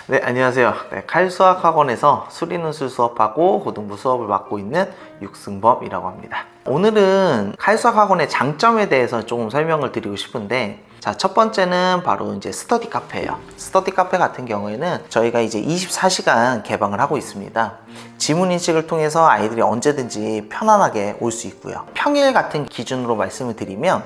네, 안녕하세요. 네, 칼수학학원에서 수리논술 수업하고 고등부 수업을 맡고 있는 육승범이라고 합니다. 오늘은 칼수학학원의 장점에 대해서 조금 설명을 드리고 싶은데, 자, 첫 번째는 바로 이제 스터디 카페예요. 스터디 카페 같은 경우에는 저희가 이제 24시간 개방을 하고 있습니다. 지문 인식을 통해서 아이들이 언제든지 편안하게 올 수 있고요. 평일 같은 기준으로 말씀을 드리면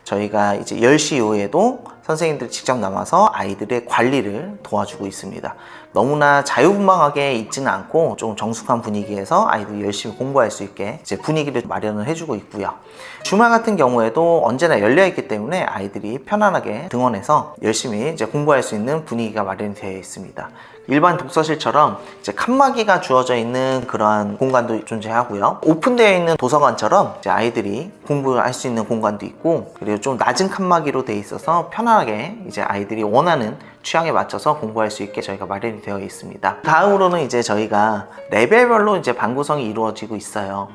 저희가 이제 10시 이후에도 선생님들이 직접 남아서 아이들의 관리를 도와주고 있습니다. 너무나 자유분방하게 있지는 않고 좀 정숙한 분위기에서 아이들이 열심히 공부할 수 있게 이제 분위기를 마련을 해주고 있고요. 주말 같은 경우에도 언제나 열려있기 때문에 아이들이 편안하게 등원해서 열심히 이제 공부할 수 있는 분위기가 마련이 되어 있습니다. 일반 독서실처럼 이제 칸막이가 주어져 있는 그러한 공간도 존재하고요. 오픈되어 있는 도서관처럼 이제 아이들이 공부할 수 있는 공간도 있고, 그리고 좀 낮은 칸막이로 되어 있어서 편안하게 이제 아이들이 원하는 취향에 맞춰서 공부할 수 있게 저희가 마련이 되어 있습니다. 다음으로는 이제 저희가 레벨별로 이제 반 구성이 이루어지고 있어요.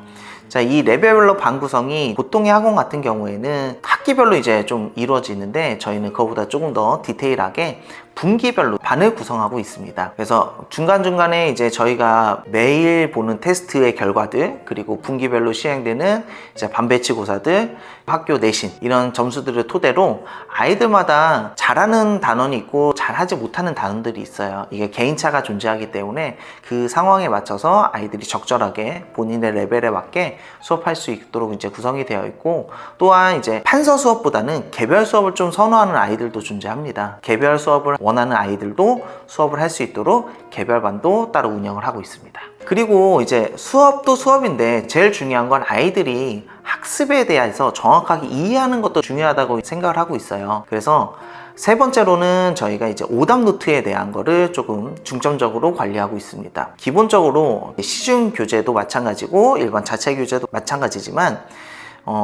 자, 이 레벨별로 반 구성이 보통의 학원 같은 경우에는 학기별로 이제 좀 이루어지는데, 저희는 그거보다 조금 더 디테일하게 분기별로 반을 구성하고 있습니다. 그래서 중간중간에 이제 저희가 매일 보는 테스트의 결과들, 그리고 분기별로 시행되는 이제 반배치고사들, 학교 내신, 이런 점수들을 토대로 아이들마다 잘하는 단원이 있고 잘하지 못하는 단원들이 있어요. 이게 개인차가 존재하기 때문에 그 상황에 맞춰서 아이들이 적절하게 본인의 레벨에 맞게 수업할 수 있도록 이제 구성이 되어 있고, 또한 이제 판서 수업보다는 개별 수업을 좀 선호하는 아이들도 존재합니다. 개별 수업을 원하는 아이들도 수업을 할 수 있도록 개별반도 따로 운영을 하고 있습니다. 그리고 이제 수업도 수업인데 제일 중요한 건 아이들이 학습에 대해서 정확하게 이해하는 것도 중요하다고 생각을 하고 있어요. 그래서 세 번째로는 저희가 이제 오답 노트에 대한 거를 조금 중점적으로 관리하고 있습니다. 기본적으로 시중 교재도 마찬가지고 일반 자체 교재도 마찬가지지만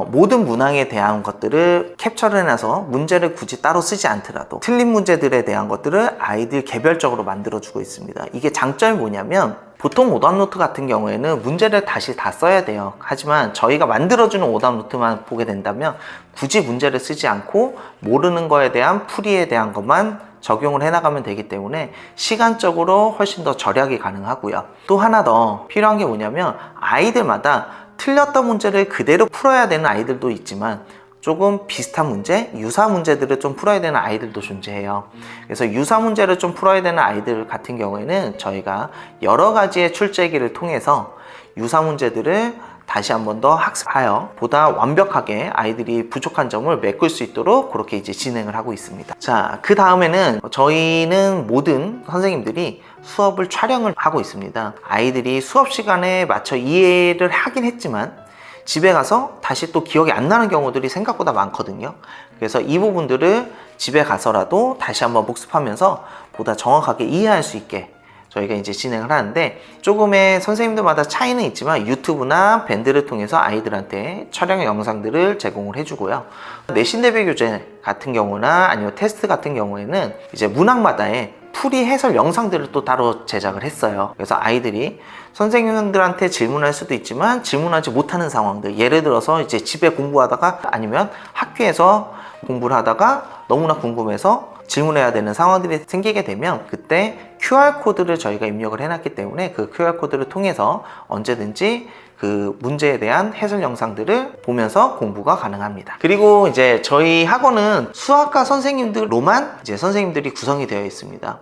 모든 문항에 대한 것들을 캡처를 해놔서 문제를 굳이 따로 쓰지 않더라도 틀린 문제들에 대한 것들을 아이들 개별적으로 만들어주고 있습니다. 이게 장점이 뭐냐면, 보통 오답노트 같은 경우에는 문제를 다시 다 써야 돼요. 하지만 저희가 만들어주는 오답노트만 보게 된다면 굳이 문제를 쓰지 않고 모르는 거에 대한 풀이에 대한 것만 적용을 해나가면 되기 때문에 시간적으로 훨씬 더 절약이 가능하고요. 또 하나 더 필요한 게 뭐냐면, 아이들마다 틀렸던 문제를 그대로 풀어야 되는 아이들도 있지만 조금 비슷한 문제, 유사 문제들을 좀 풀어야 되는 아이들도 존재해요. 그래서 유사 문제를 좀 풀어야 되는 아이들 같은 경우에는 저희가 여러 가지의 출제기를 통해서 유사 문제들을 다시 한 번 더 학습하여 보다 완벽하게 아이들이 부족한 점을 메꿀 수 있도록 그렇게 이제 진행을 하고 있습니다. 자, 그 다음에는 저희는 모든 선생님들이 수업을 촬영을 하고 있습니다. 아이들이 수업 시간에 맞춰 이해를 하긴 했지만 집에 가서 다시 또 기억이 안 나는 경우들이 생각보다 많거든요. 그래서 이 부분들을 집에 가서라도 다시 한번 복습하면서 보다 정확하게 이해할 수 있게 저희가 이제 진행을 하는데, 조금의 선생님들마다 차이는 있지만 유튜브나 밴드를 통해서 아이들한테 촬영 영상들을 제공을 해주고요. 내신 대비 교재 같은 경우나 아니면 테스트 같은 경우에는 이제 문학마다의 풀이 해설 영상들을 또 따로 제작을 했어요. 그래서 아이들이 선생님들한테 질문할 수도 있지만 질문하지 못하는 상황들, 예를 들어서 이제 집에 공부하다가 아니면 학교에서 공부를 하다가 너무나 궁금해서 질문해야 되는 상황들이 생기게 되면 그때 QR코드를 저희가 입력을 해놨기 때문에 그 QR코드를 통해서 언제든지 그 문제에 대한 해설 영상들을 보면서 공부가 가능합니다. 그리고 이제 저희 학원은 수학과 선생님들로만 이제 선생님들이 구성이 되어 있습니다.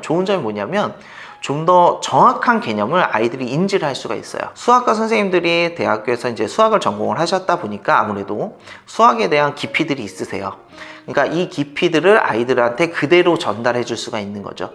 좋은 점이 뭐냐면, 좀 더 정확한 개념을 아이들이 인지를 할 수가 있어요. 수학과 선생님들이 대학교에서 이제 수학을 전공을 하셨다 보니까 아무래도 수학에 대한 깊이들이 있으세요. 그러니까 이 깊이들을 아이들한테 그대로 전달해 줄 수가 있는 거죠.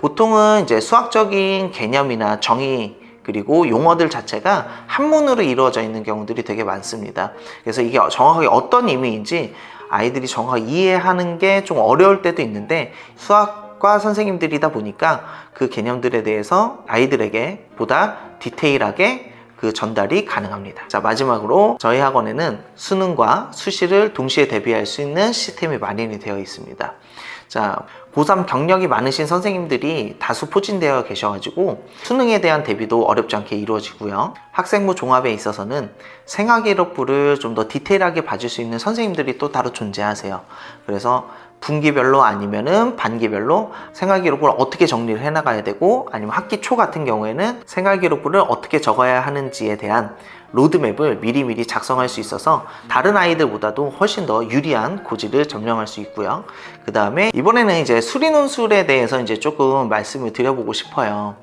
보통은 이제 수학적인 개념이나 정의, 그리고 용어들 자체가 한문으로 이루어져 있는 경우들이 되게 많습니다. 그래서 이게 정확하게 어떤 의미인지 아이들이 정확하게 이해하는 게 좀 어려울 때도 있는데, 수학과 선생님들이다 보니까 그 개념들에 대해서 아이들에게 보다 디테일하게 그 전달이 가능합니다. 자, 마지막으로 저희 학원에는 수능과 수시를 동시에 대비할 수 있는 시스템이 마련이 되어 있습니다. 자, 고3 경력이 많으신 선생님들이 다수 포진되어 계셔가지고 수능에 대한 대비도 어렵지 않게 이루어지고요. 학생부 종합에 있어서는 생활기록부를 좀 더 디테일하게 봐줄 수 있는 선생님들이 또 따로 존재하세요. 그래서 분기별로 아니면은 반기별로 생활기록부를 어떻게 정리를 해나가야 되고, 아니면 학기 초 같은 경우에는 생활기록부를 어떻게 적어야 하는지에 대한 로드맵을 미리미리 작성할 수 있어서 다른 아이들보다도 훨씬 더 유리한 고지를 점령할 수 있고요. 그 다음에 이번에는 이제 수리논술에 대해서 이제 조금 말씀을 드려보고 싶어요.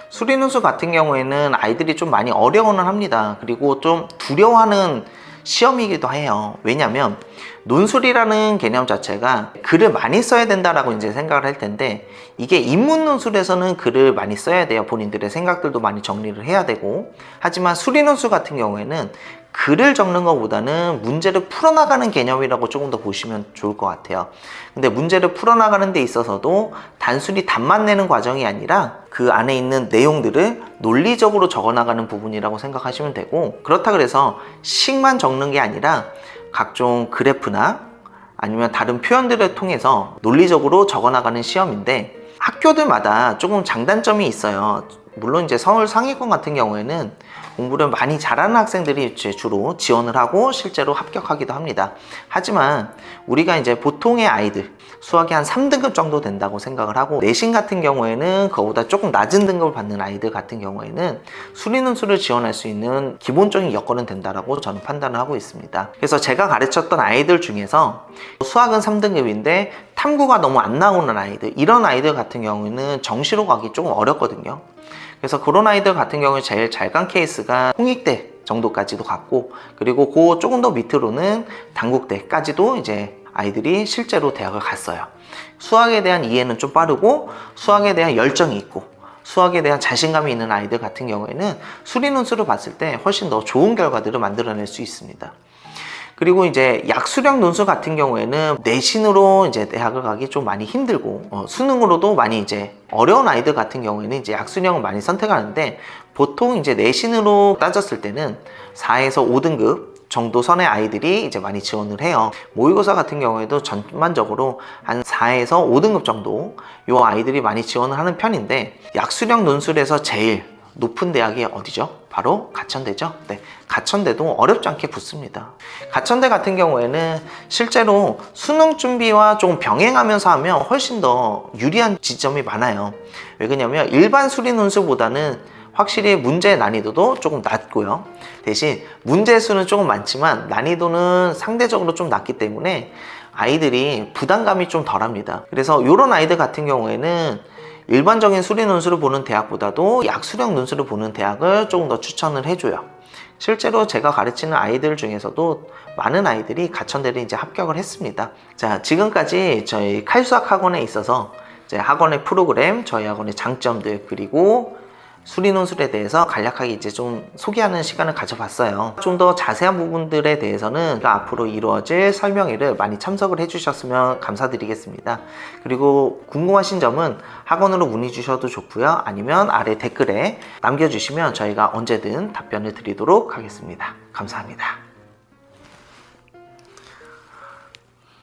수리논술 같은 경우에는 아이들이 좀 많이 어려워는 합니다. 그리고 좀 두려워하는 시험이기도 해요. 왜냐면 논술이라는 개념 자체가 글을 많이 써야 된다라고 이제 생각을 할 텐데, 이게 인문 논술에서는 글을 많이 써야 돼요. 본인들의 생각들도 많이 정리를 해야 되고. 하지만 수리 논술 같은 경우에는 글을 적는 것보다는 문제를 풀어나가는 개념이라고 조금 더 보시면 좋을 것 같아요. 근데 문제를 풀어나가는 데 있어서도 단순히 답만 내는 과정이 아니라 그 안에 있는 내용들을 논리적으로 적어나가는 부분이라고 생각하시면 되고, 그렇다 그래서 식만 적는 게 아니라 각종 그래프나 아니면 다른 표현들을 통해서 논리적으로 적어나가는 시험인데, 학교들마다 조금 장단점이 있어요. 물론 이제 서울 상위권 같은 경우에는 공부를 많이 잘하는 학생들이 이제 주로 지원을 하고 실제로 합격하기도 합니다. 하지만 우리가 이제 보통의 아이들, 수학이 한 3등급 정도 된다고 생각을 하고, 내신 같은 경우에는 그거보다 조금 낮은 등급을 받는 아이들 같은 경우에는 수리논술을 지원할 수 있는 기본적인 여건은 된다라고 저는 판단을 하고 있습니다. 그래서 제가 가르쳤던 아이들 중에서 수학은 3등급인데 탐구가 너무 안 나오는 아이들, 이런 아이들 같은 경우에는 정시로 가기 조금 어렵거든요. 그래서 그런 아이들 같은 경우에 제일 잘 간 케이스가 홍익대 정도까지도 갔고, 그리고 그 조금 더 밑으로는 단국대까지도 이제 아이들이 실제로 대학을 갔어요. 수학에 대한 이해는 좀 빠르고 수학에 대한 열정이 있고 수학에 대한 자신감이 있는 아이들 같은 경우에는 수리논술을 봤을 때 훨씬 더 좋은 결과들을 만들어낼 수 있습니다. 그리고 이제 약수령 논술 같은 경우에는 내신으로 이제 대학을 가기 좀 많이 힘들고, 수능으로도 많이 이제 어려운 아이들 같은 경우에는 이제 약수령을 많이 선택하는데, 보통 이제 내신으로 따졌을 때는 4에서 5등급 정도 선의 아이들이 이제 많이 지원을 해요. 모의고사 같은 경우에도 전반적으로 한 4에서 5등급 정도 요 아이들이 많이 지원을 하는 편인데, 약수령 논술에서 제일 높은 대학이 어디죠? 바로 가천대죠. 네, 가천대도 어렵지 않게 붙습니다. 가천대 같은 경우에는 실제로 수능 준비와 조금 병행하면서 하면 훨씬 더 유리한 지점이 많아요. 왜 그러냐면 일반 수리 논술보다는 확실히 문제 난이도도 조금 낮고요. 대신 문제 수는 조금 많지만 난이도는 상대적으로 좀 낮기 때문에 아이들이 부담감이 좀 덜합니다. 그래서 이런 아이들 같은 경우에는 일반적인 수리 논술을 보는 대학보다도 약수령 논술을 보는 대학을 조금 더 추천을 해줘요. 실제로 제가 가르치는 아이들 중에서도 많은 아이들이 가천대를 이제 합격을 했습니다. 자, 지금까지 저희 칼수학 학원에 있어서 이제 학원의 프로그램, 저희 학원의 장점들, 그리고 수리논술에 대해서 간략하게 이제 좀 소개하는 시간을 가져봤어요. 좀 더 자세한 부분들에 대해서는 앞으로 이루어질 설명회를 많이 참석을 해주셨으면 감사드리겠습니다. 그리고 궁금하신 점은 학원으로 문의 주셔도 좋고요. 아니면 아래 댓글에 남겨주시면 저희가 언제든 답변을 드리도록 하겠습니다. 감사합니다.